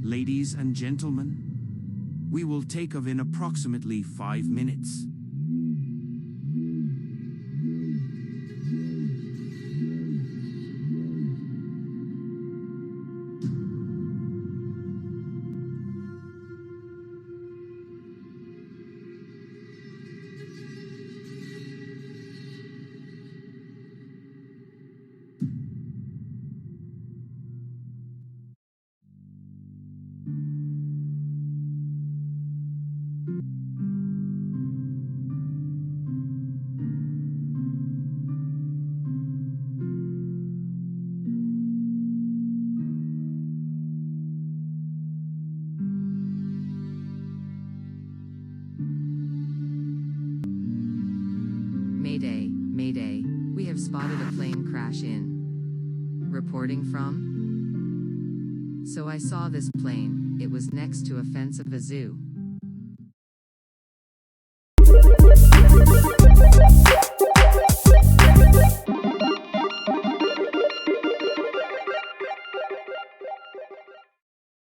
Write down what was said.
Ladies and gentlemen, we will take off in approximately 5 minutes. Mayday, Mayday, we have spotted a plane crash in. Reporting from? So I saw this plane, it was next to a fence of a zoo.